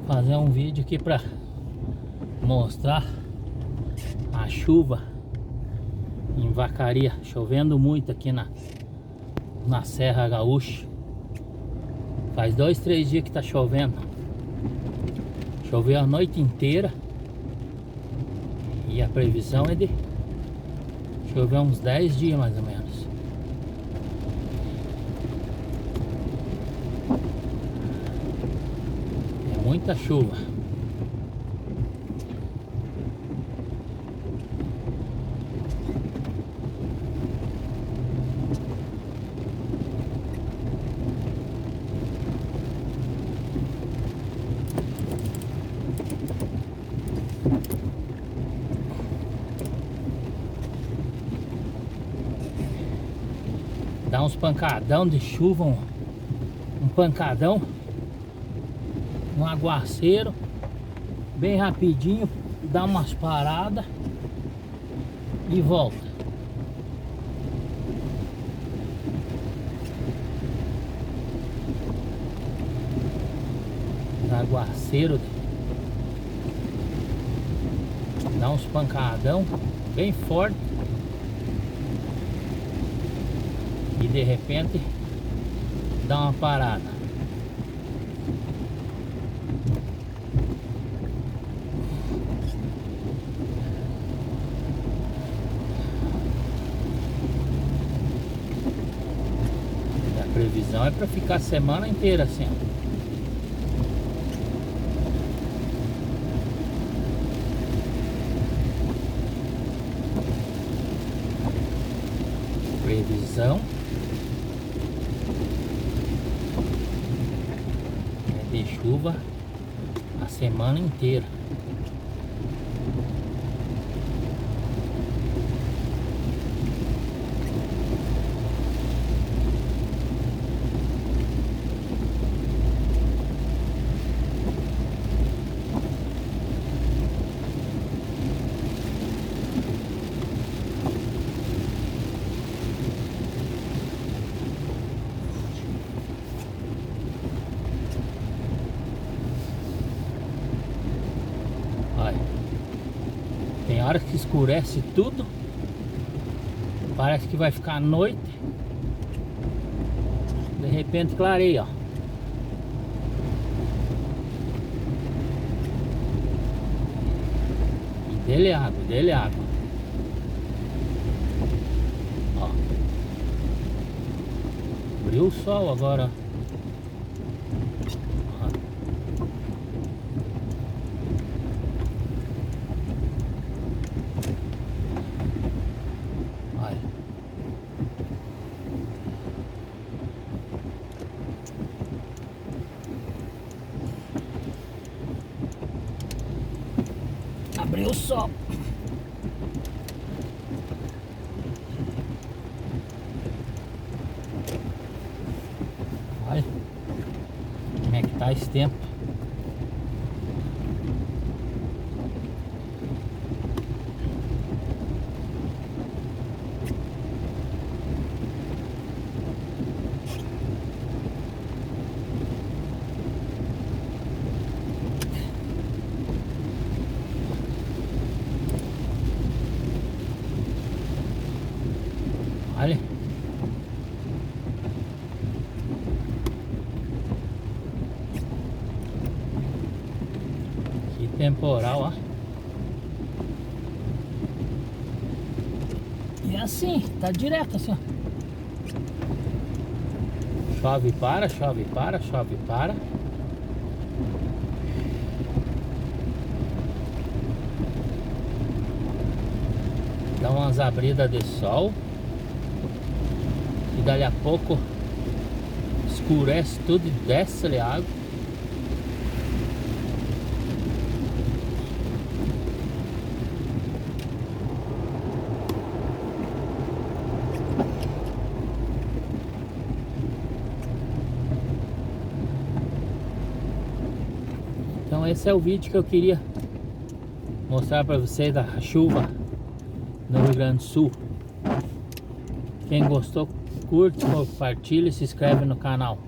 Fazer um vídeo aqui pra mostrar a chuva em Vacaria, chovendo muito aqui na Serra Gaúcha. Faz 2, 3 dias que tá chovendo. Choveu a noite inteira e a previsão é de chover uns 10 dias mais ou menos. É muita chuva. Dá uns pancadão de chuva, um pancadão, um aguaceiro, bem rapidinho, dá umas paradas e volta. Aguaceiro, dá uns pancadão bem forte. E de repente dá uma parada. E a previsão é para ficar a semana inteira assim, ó. Previsão de chuva a semana inteira. Tem hora que escurece tudo, parece que vai ficar noite, de repente clareia, ó. E dele água, ó. Abriu o sol agora, ó. Abriu o sol. Olha como é que tá esse tempo. Olha. Que temporal, ó. E assim, tá direto assim, ó. Chove, para, chove, para, chove, para. Dá umas abridas de sol. E dali a pouco escurece tudo e desce-lhe água. Então esse é o vídeo que eu queria mostrar para vocês da chuva no Rio Grande do Sul. Quem gostou, curte, compartilha e se inscreve no canal.